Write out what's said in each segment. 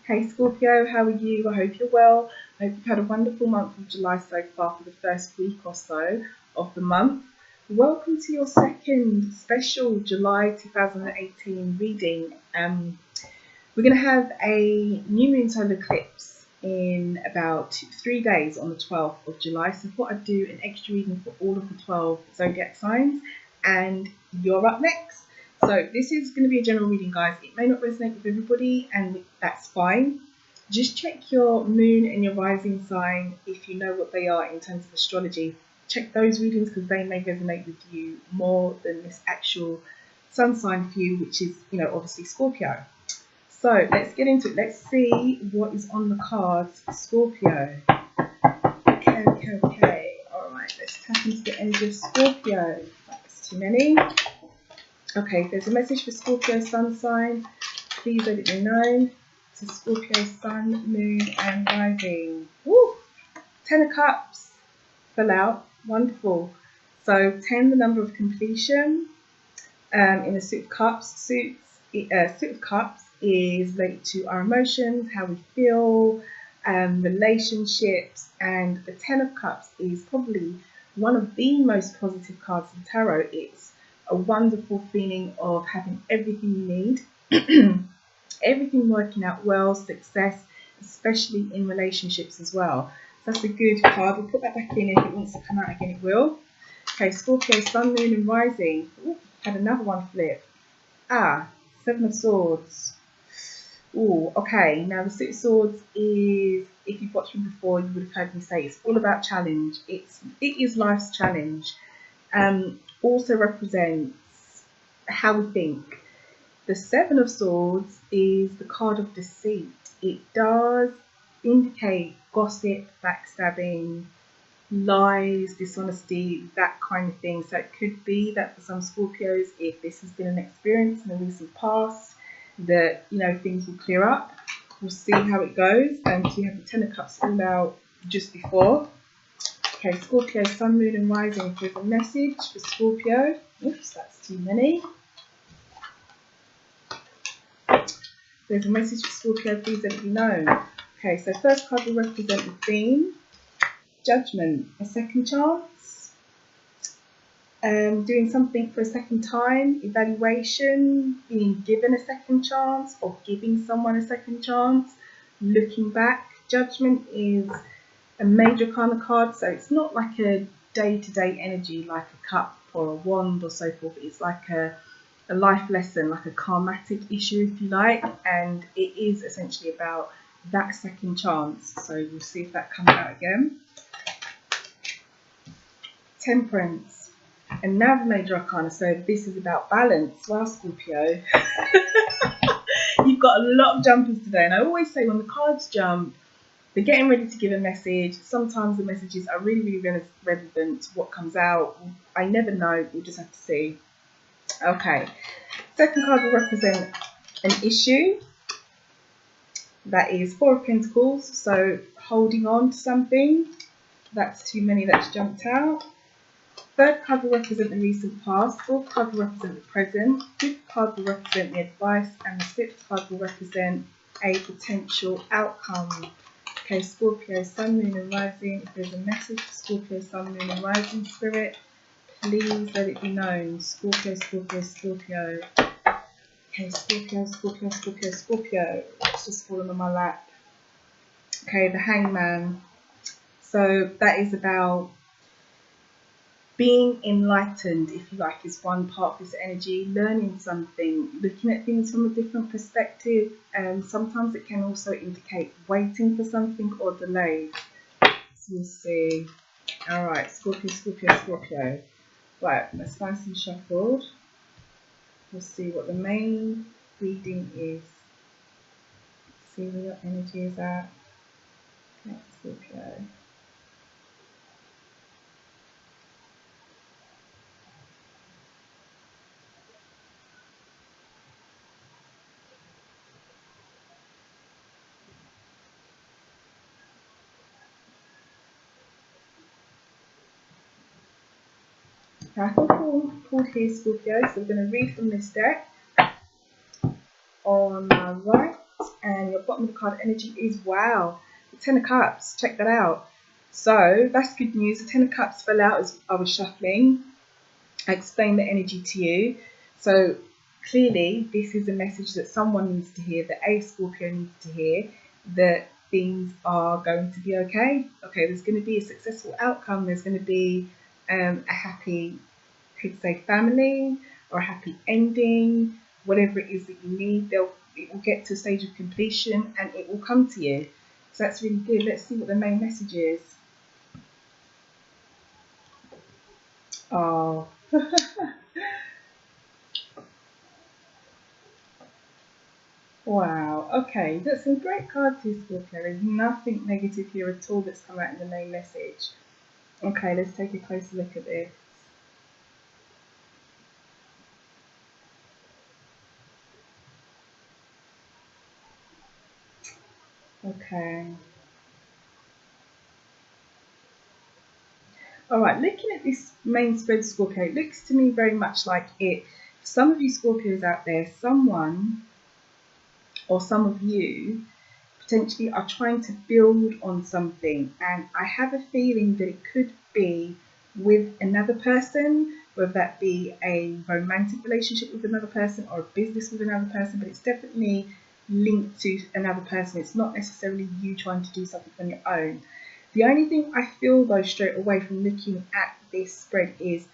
Hey Scorpio, how are you? I hope you're well. I hope you've had a wonderful month of July so far for the first week or so of the month. Welcome to your second special July 2018 reading. We're going to have a new moon solar eclipse in about 3 days on the 12th of July. So I thought I'd do an extra reading for all of the 12 zodiac signs, and you're up next. So this is going to be a general reading, guys. It may not resonate with everybody, and that's fine. Just check your moon and your rising sign if you know what they are in terms of astrology. Check those readings because they may resonate with you more than this actual sun sign for you, which is, obviously Scorpio. So let's get into it. Let's see what is on the cards for Scorpio. Okay. All right, let's tap into the energy of Scorpio. That's too many. Okay, there's a message for Scorpio sun sign. Please let it be known. So Scorpio sun, moon and rising. Woo! 10 of cups fell out. Wonderful. So 10, the number of completion. In a suit of cups. Suit of cups is related to our emotions, how we feel, relationships, and the 10 of cups is probably one of the most positive cards in tarot. It's a wonderful feeling of having everything you need, everything working out well, success, especially in relationships as well. So that's a good card. We'll put that back in. If it wants to come out again, it will. Okay, Scorpio, sun, moon and rising. Ooh, had another one flip. 7 of swords. Ooh, okay. Now the 6 of swords is, if you've watched me before, you would have heard me say it's all about challenge. It is life's challenge. Also represents how we think. The 7 of swords is the card of deceit. It does indicate gossip, backstabbing, lies, dishonesty, that kind of thing. So it could be that for some Scorpios, if this has been an experience in the recent past, that things will clear up. We'll see how it goes. And so you have the 10 of cups fall out just before. Okay, Scorpio, sun, moon and rising. There's a message for Scorpio. Oops, that's too many. There's a message for Scorpio, please let it be known. Okay, so first card will represent the theme. Judgment, a second chance. Doing something for a second time. Evaluation, being given a second chance or giving someone a second chance. Looking back. Judgment is a major kind of card, so it's not like a day-to-day energy like a cup or a wand or so forth. It's like a life lesson, like a karmatic issue if you like, and it is essentially about that second chance. So we'll see if that comes out again. Temperance, and now the major arcana. So this is about balance. Well, Scorpio, you've got a lot of jumpers today, and I always say when the cards jump, they're getting ready to give a message. Sometimes the messages are really relevant to what comes out. I never know. We'll just have to see. Okay. Second card will represent an issue. That is 4 of Pentacles. So holding on to something. That's too many that's jumped out. Third card will represent the recent past. Fourth card will represent the present. Fifth card will represent the advice. And the sixth card will represent a potential outcome. Okay, Scorpio, sun, moon and rising. If there's a message for Scorpio, sun, moon and rising spirit, please let it be known. Scorpio, Scorpio, Scorpio. Okay, Scorpio, Scorpio, Scorpio, Scorpio. It's just fallen on my lap. Okay, the Hangman. So that is about being enlightened, if you like, is one part of this energy. Learning something, looking at things from a different perspective, and sometimes it can also indicate waiting for something or delay. So we'll see. Alright, Scorpio, Scorpio, Scorpio. Right, let's nice and shuffled. We'll see what the main reading is. See where your energy is at. Okay, Scorpio. I have pulled here, Scorpio, so we're going to read from this deck on on my right, and your bottom of the card energy is, wow, the Ten of Cups. Check that out. So that's good news. The Ten of Cups fell out as I was shuffling. I explained the energy to you. So clearly this is a message that someone needs to hear, that a Scorpio needs to hear, that things are going to be okay. Okay, there's going to be a successful outcome. There's going to be a happy, could say, family, or a happy ending, whatever it is that you need. It will get to a stage of completion and it will come to you. So that's really good. Let's see what the main message is. Oh. Wow, okay, that's some great cards here, Scorpio. There's nothing negative here at all that's come out in the main message. Okay, let's take a closer look at this. Okay. Alright, looking at this main spread, Scorpio, it looks to me very much like it. For some of you Scorpios out there, someone or some of you potentially are trying to build on something, and I have a feeling that it could be with another person, whether that be a romantic relationship with another person or a business with another person, but it's definitely linked to another person. It's not necessarily you trying to do something on your own. The only thing I feel though straight away from looking at this spread is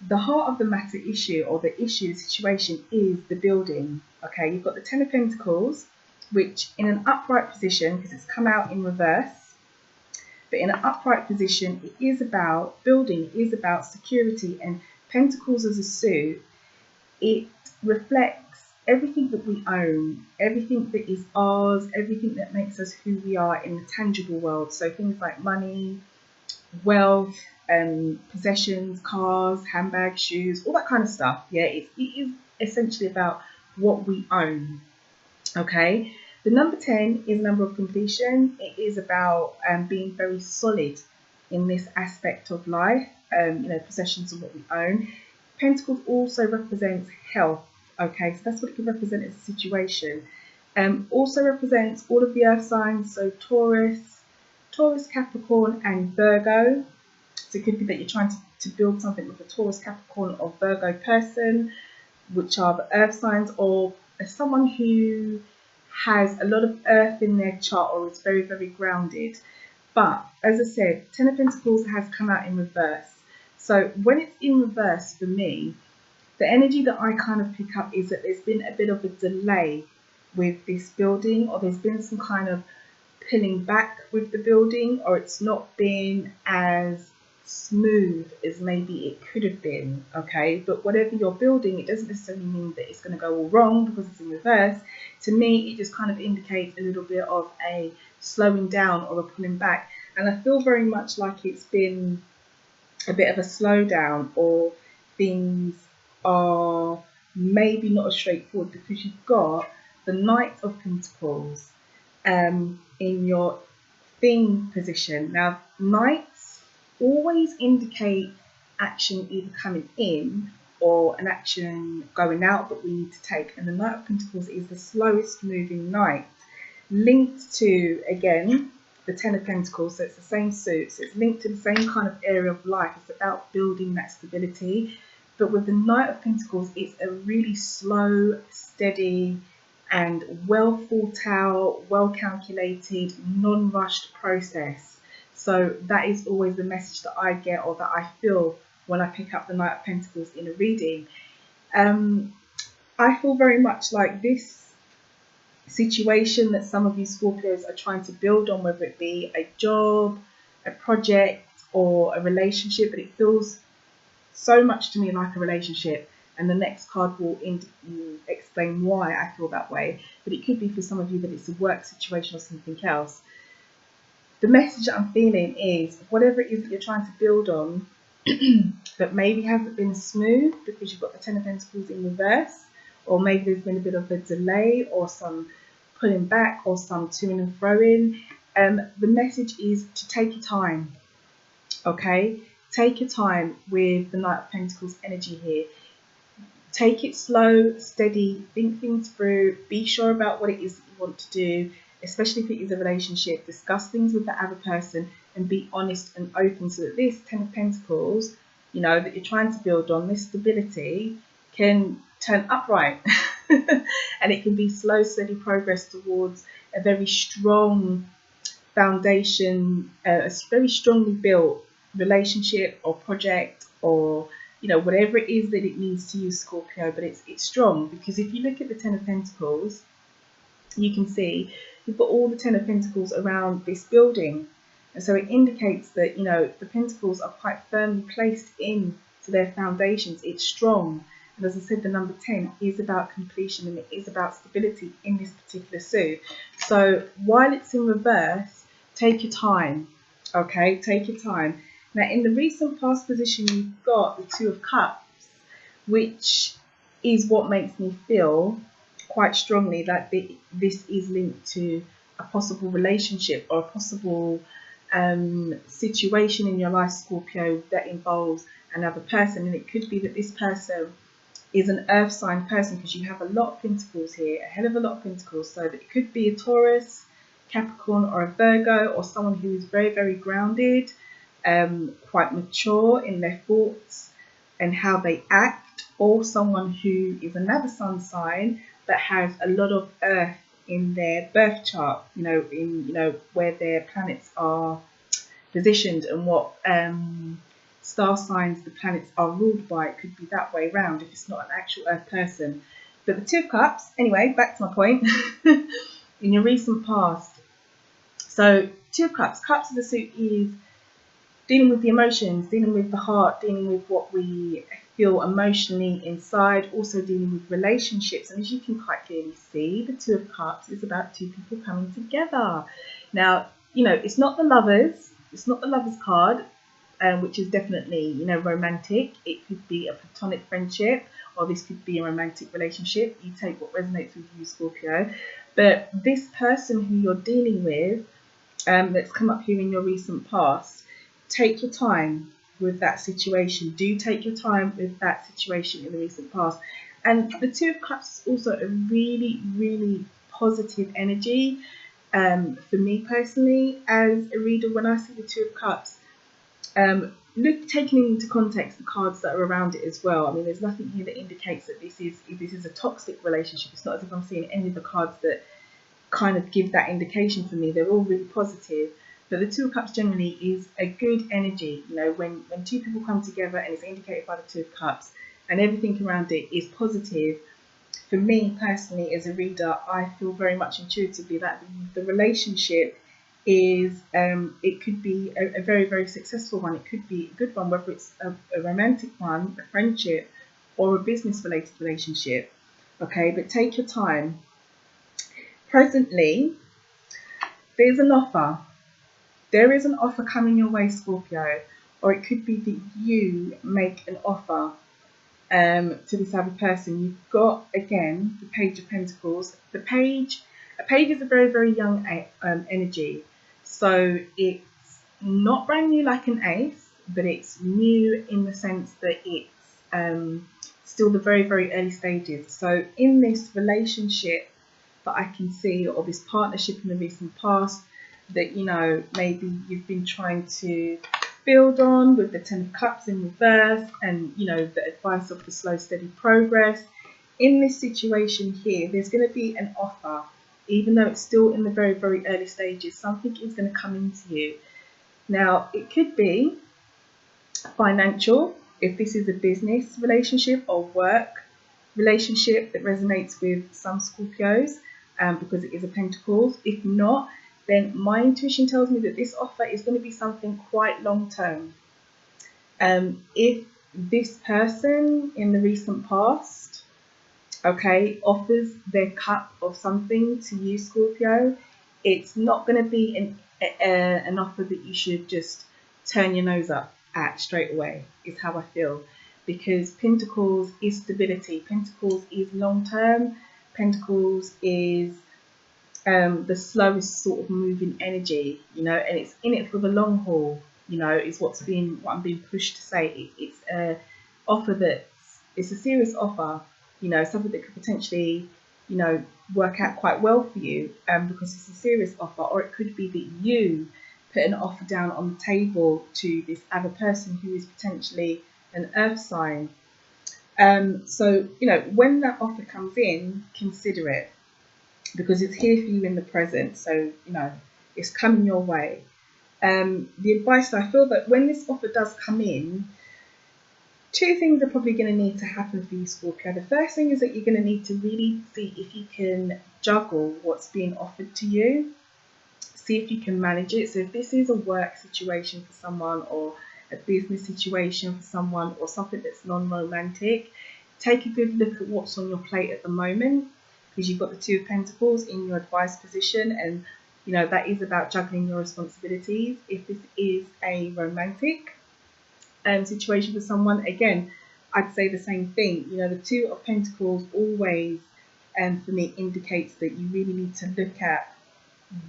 the heart of the matter issue, or the issue, the situation, is the building. Okay, you've got the Ten of Pentacles, which in an upright position, because it's come out in reverse, but in an upright position, it is about building, it is about security, and Pentacles as a suit, it reflects everything that we own, everything that is ours, everything that makes us who we are in the tangible world. So things like money, wealth, possessions, cars, handbags, shoes, all that kind of stuff. Yeah, it is essentially about what we own. Okay, the number 10 is a number of completion. It is about being very solid in this aspect of life, possessions of what we own. Pentacles also represents health. Okay, so that's what it can represent as a situation. Also represents all of the earth signs, so Taurus, Capricorn and Virgo. So it could be that you're trying to build something with a Taurus, Capricorn or Virgo person, which are the earth signs, or someone who has a lot of earth in their chart or is very, very grounded. But as I said, Ten of Pentacles has come out in reverse. So when it's in reverse, for me, the energy that I kind of pick up is that there's been a bit of a delay with this building, or there's been some kind of pulling back with the building, or it's not been as smooth as maybe it could have been. Okay, but whatever you're building, it doesn't necessarily mean that it's going to go all wrong because it's in reverse. To me, it just kind of indicates a little bit of a slowing down or a pulling back, and I feel very much like it's been a bit of a slowdown, or things are maybe not as straightforward because you've got the Knight of Pentacles in your thing position. Now, knights always indicate action either coming in or an action going out that we need to take, and the Knight of Pentacles is the slowest moving knight, linked to, again, the Ten of Pentacles, so it's the same suit, so it's linked to the same kind of area of life. It's about building that stability. But with the Knight of Pentacles, it's a really slow, steady, and well thought out, well calculated, non-rushed process. So that is always the message that I get, or that I feel when I pick up the Knight of Pentacles in a reading. I feel very much like this situation that some of you Scorpios are trying to build on, whether it be a job, a project, or a relationship, but it feels so much to me like a relationship, and the next card will explain why I feel that way. But it could be for some of you that it's a work situation or something else. The message that I'm feeling is whatever it is that you're trying to build on that maybe hasn't been smooth because you've got the Ten of Pentacles in reverse, or maybe there's been a bit of a delay or some pulling back or some to-ing and fro-in. The message is to take your time, okay? Take your time with the Knight of Pentacles energy here. Take it slow, steady, think things through, be sure about what it is that you want to do, especially if it is a relationship. Discuss things with the other person and be honest and open, so that this Ten of Pentacles, you know, that you're trying to build on, this stability can turn upright. And it can be slow, steady progress towards a very strong foundation, a very strongly built relationship or project, or, you know, whatever it is that it needs to use, Scorpio. But it's strong, because if you look at the Ten of Pentacles, you can see you've got all the Ten of Pentacles around this building. And so it indicates that, you know, the Pentacles are quite firmly placed into their foundations. It's strong. And as I said, the number 10 is about completion, and it is about stability in this particular suit. So while it's in reverse, take your time, okay? Take your time. Now, in the recent past position, you've got the Two of Cups, which is what makes me feel quite strongly that this is linked to a possible relationship or a possible situation in your life, Scorpio, that involves another person. And it could be that this person is an earth sign person, because you have a lot of pentacles here, a hell of a lot of pentacles. So that it could be a Taurus, Capricorn, or a Virgo, or someone who is very, very grounded, quite mature in their thoughts and how they act, or someone who is another sun sign that has a lot of earth in their birth chart, you know, where their planets are positioned and what star signs the planets are ruled by. It could be that way round if it's not an actual earth person. But the Two of Cups, anyway, back to my point, in your recent past. So Two of Cups, Cups of the suit is dealing with the emotions, dealing with the heart, dealing with what we feel emotionally inside, also dealing with relationships. And as you can quite clearly see, the Two of Cups is about two people coming together. Now, you know, it's not the lovers, it's not the lovers card, which is definitely, you know, romantic. It could be a platonic friendship, or this could be a romantic relationship. You take what resonates with you, Scorpio. But this person who you're dealing with, that's come up here in your recent past, take your time with that situation. Do take your time with that situation in the recent past. And the Two of Cups is also a really, really positive energy. For me personally, as a reader, when I see the Two of Cups, taking into context the cards that are around it as well. I mean, there's nothing here that indicates that this is a toxic relationship. It's not as if I'm seeing any of the cards that kind of give that indication for me. They're all really positive. But the Two of Cups generally is a good energy. You know, when two people come together and it's indicated by the Two of Cups and everything around it is positive, for me personally as a reader, I feel very much intuitively that the relationship is, it could be a very, very successful one. It could be a good one, whether it's a romantic one, a friendship, or a business-related relationship. Okay, but take your time. Presently, there's an offer. There is an offer coming your way, Scorpio, or it could be that you make an offer to this other person. You've got, again, the Page of Pentacles. A page is a very, very young energy. So it's not brand new like an ace, but it's new in the sense that it's still the very, very early stages. So in this relationship that I can see, or this partnership in the recent past, that, you know, maybe you've been trying to build on with the Ten of Cups in reverse, and, you know, the advice of the slow, steady progress. In this situation here, there's going to be an offer. Even though it's still in the very, very early stages, something is going to come into you. Now, it could be financial, if this is a business relationship or work relationship that resonates with some Scorpios, because it is a Pentacles. If not, then my intuition tells me that this offer is going to be something quite long term. If this person in the recent past, okay, offers their cup of something to you, Scorpio, it's not going to be an offer that you should just turn your nose up at straight away, is how I feel. Because Pentacles is stability. Pentacles is long term. Pentacles is the slowest sort of moving energy, you know, and it's in it for the long haul, you know, is what I'm being pushed to say. It's an offer that's it's a serious offer, you know, something that could potentially, you know, work out quite well for you, because it's a serious offer. Or it could be that you put an offer down on the table to this other person who is potentially an earth sign. So, you know, when that offer comes in, consider it, because it's here for you in the present. So, you know, it's coming your way. The advice, I feel that when this offer does come in, two things are probably going to need to happen for you, Scorpio. The first thing is that you're going to need to really see if you can juggle what's being offered to you. See if you can manage it. So if this is a work situation for someone, or a business situation for someone, or something that's non-romantic, take a good look at what's on your plate at the moment, because you've got the Two of Pentacles in your advice position, and you know that is about juggling your responsibilities. If this is a romantic situation for someone, again, I'd say the same thing. You know, the Two of Pentacles always, for me, indicates that you really need to look at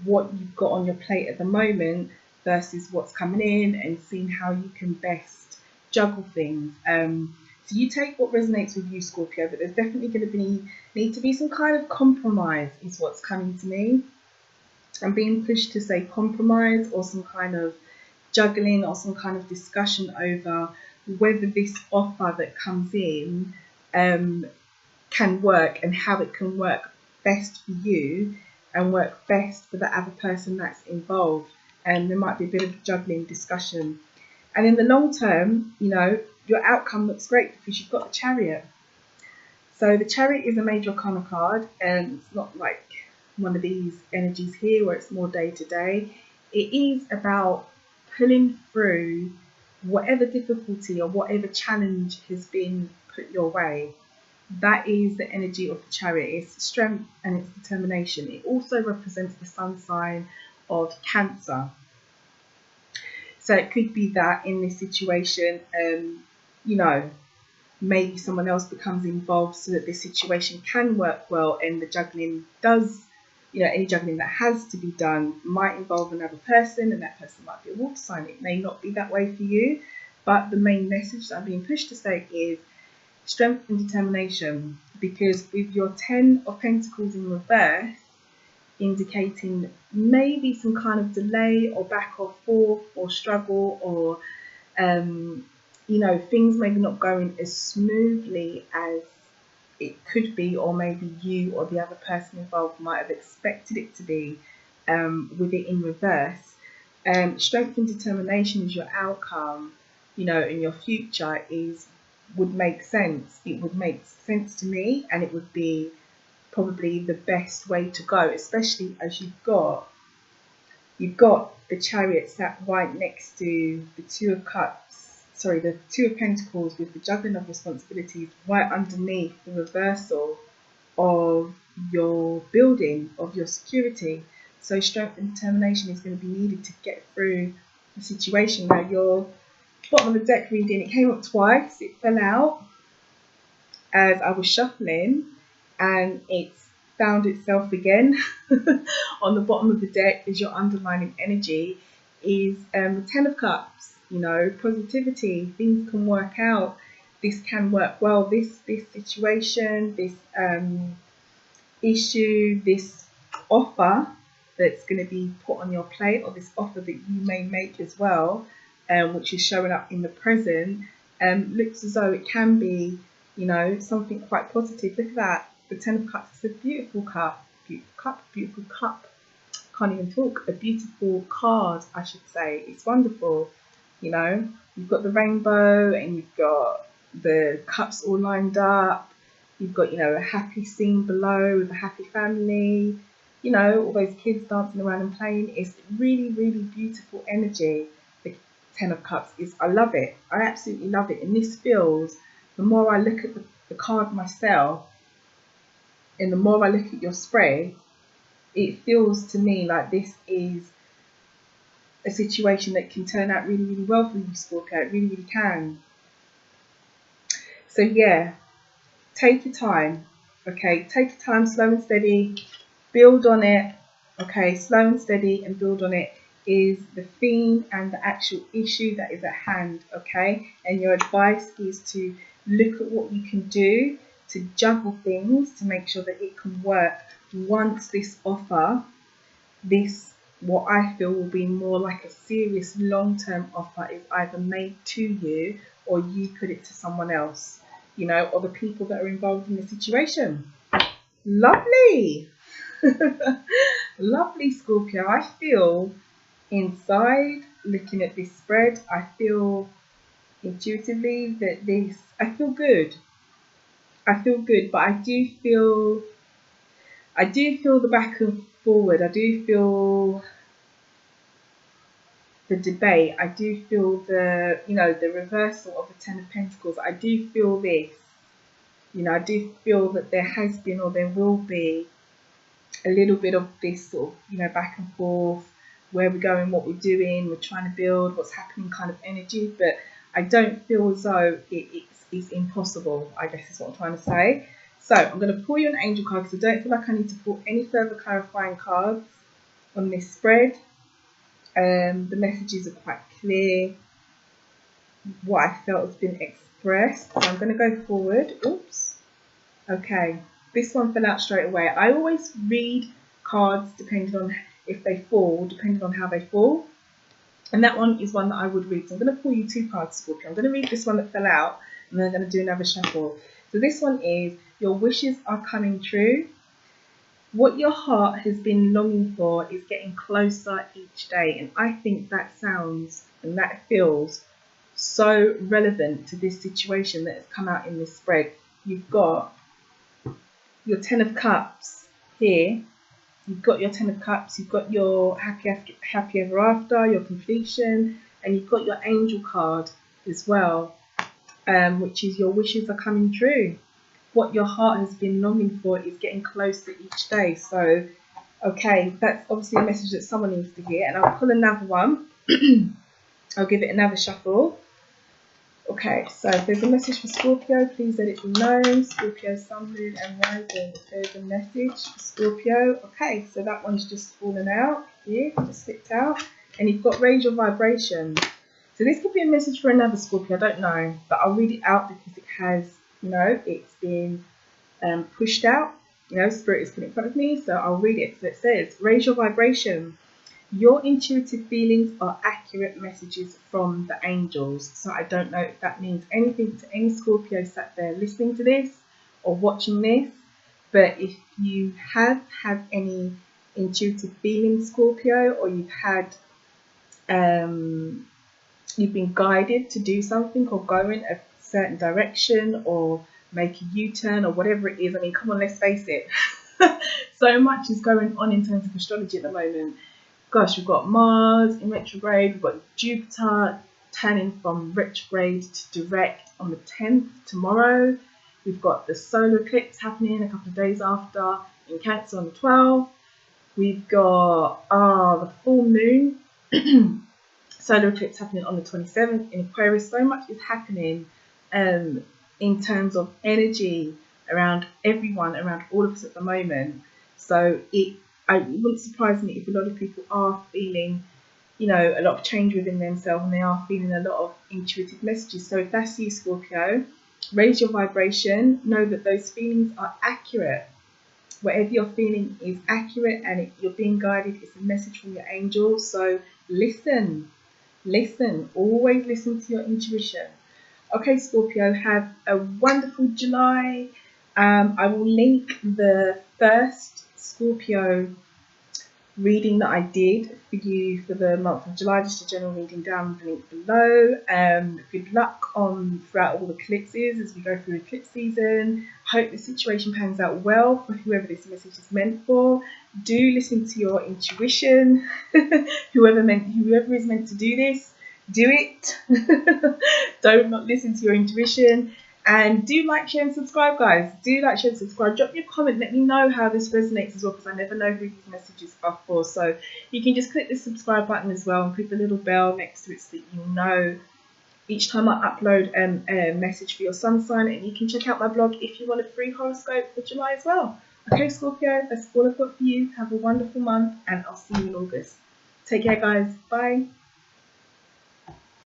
what you've got on your plate at the moment versus what's coming in, and seeing how you can best juggle things. So you take what resonates with you, Scorpio, but there's definitely going to need to be some kind of compromise is what's coming to me. I'm being pushed to say compromise, or some kind of juggling, or some kind of discussion over whether this offer that comes in can work, and how it can work best for you and work best for the other person that's involved. And there might be a bit of juggling discussion. And in the long term, you know, your outcome looks great because you've got the Chariot. So the Chariot is a major arcana card, and it's not like one of these energies here where it's more day to day. It is about pulling through whatever difficulty or whatever challenge has been put your way. That is the energy of the Chariot. It's strength and it's determination. It also represents the sun sign of Cancer. So it could be that in this situation, you know, maybe someone else becomes involved so that this situation can work well, and the juggling does, you know, any juggling that has to be done might involve another person, and that person might be a water sign. It may not be that way for you, but the main message that I'm being pushed to say is strength and determination, because with your Ten of Pentacles in reverse, indicating maybe some kind of delay or back or forth or struggle, or you know, things maybe not going as smoothly as it could be, or maybe you or the other person involved might have expected it to be, with it in reverse. Strength and determination is your outcome, you know, and your future would make sense. It would make sense to me, and it would be probably the best way to go, especially as you've got the Chariot sat right next to the Two of Cups, sorry, the Two of Pentacles, with the juggling of responsibilities right underneath the reversal of your building, of your security. So strength and determination is going to be needed to get through the situation. Now, your bottom of the deck reading, it came up twice. It fell out as I was shuffling, and it's found itself again on the bottom of the deck. As your underlining energy is the Ten of Cups. You know, positivity, things can work out, this can work well, this situation, this issue, this offer that's going to be put on your plate, or this offer that you may make as well, which is showing up in the present, looks as though it can be, you know, something quite positive. Look at that, the Ten of Cups. It's a beautiful cup, beautiful cup. Can't even talk. A beautiful card, I should say. It's wonderful. You know, you've got the rainbow, and you've got the cups all lined up. You've got, you know, a happy scene below with a happy family. You know, all those kids dancing around and playing. It's really, really beautiful energy. The Ten of Cups is, I love it. I absolutely love it. And this feels, the more I look at the card myself, and the more I look at your spread, it feels to me like this is a situation that can turn out really, really well for you, Scorpio. It really, really can. So yeah, take your time, okay? Take your time, slow and steady, build on it, okay? Slow and steady and build on it is the theme and the actual issue that is at hand, okay? And your advice is to look at what you can do to juggle things to make sure that it can work once this offer, this what I feel will be more like a serious long-term offer, is either made to you or you put it to someone else, you know, or the people that are involved in the situation. Lovely. Lovely, Scorpio. I feel inside, looking at this spread, I feel intuitively that I feel good. I feel good, but I do feel the back and forward. I do feel the debate. I do feel the, you know, the reversal of the Ten of Pentacles. I do feel this. You know, I do feel that there has been, or there will be, a little bit of this sort of, you know, back and forth, where we're going, what we're doing, we're trying to build, what's happening kind of energy. But I don't feel as though it's impossible, I guess is what I'm trying to say. So I'm going to pull you an angel card because I don't feel like I need to pull any further clarifying cards on this spread. The messages are quite clear. What I felt has been expressed. So I'm going to go forward. Oops. Okay. This one fell out straight away. I always read cards depending on if they fall, depending on how they fall. And that one is one that I would read. So I'm going to pull you two cards, Scorpio. I'm going to read this one that fell out, and then I'm going to do another shuffle. So this one is, your wishes are coming true. What your heart has been longing for is getting closer each day. And I think that sounds and that feels so relevant to this situation that has come out in this spread. You've got your Ten of Cups here. You've got your Ten of Cups. You've got your happy ever after, your completion. And you've got your angel card as well, which is your wishes are coming true. What your heart has been longing for is getting closer each day. So, okay, that's obviously a message that someone needs to hear. And I'll pull another one. I'll give it another shuffle. Okay, so if there's a message for Scorpio, please let it be known. Scorpio, Sun, Moon and Rising. If there's a message for Scorpio. Okay, so that one's just fallen out here, just slipped out. And you've got raise your vibration. So this could be a message for another Scorpio, I don't know. But I'll read it out because it has, you know, it's been pushed out. You know, Spirit is put in front of me, so I'll read it. So it says, raise your vibration. Your intuitive feelings are accurate messages from the angels. So I don't know if that means anything to any Scorpio sat there listening to this or watching this. But if you have had any intuitive feelings, Scorpio, or you've had, you've been guided to do something or go in a certain direction or make a U-turn or whatever it is. I mean, come on, let's face it. So much is going on in terms of astrology at the moment. Gosh, we've got Mars in retrograde, we've got Jupiter turning from retrograde to direct on the 10th tomorrow. We've got the solar eclipse happening a couple of days after in Cancer on the 12th. We've got the full moon solar eclipse happening on the 27th in Aquarius. So much is happening in terms of energy around everyone, around all of us at the moment. So it wouldn't surprise me if a lot of people are feeling, you know, a lot of change within themselves, and they are feeling a lot of intuitive messages. So if that's you, Scorpio, raise your vibration. Know that those feelings are accurate. Whatever you're feeling is accurate, and you're being guided. It's a message from your angels. So listen, always listen to your intuition. Okay, Scorpio, have a wonderful July. I will link the first Scorpio reading that I did for you for the month of July, just a general reading, down the link below. Good luck throughout all the eclipses as we go through eclipse season. Hope the situation pans out well for whoever this message is meant for. Do listen to your intuition. Whoever is meant to do this, do it. Don't not listen to your intuition. And do like, share and subscribe, guys. Do like, share and subscribe. Drop me a comment. Let me know how this resonates as well, because I never know who these messages are for. So you can just click the subscribe button as well and click the little bell next to it so that you know each time I upload a message for your sun sign. And you can check out my blog if you want a free horoscope for July as well. Okay, Scorpio, that's all I've got for you. Have a wonderful month, and I'll see you in August. Take care, guys. Bye.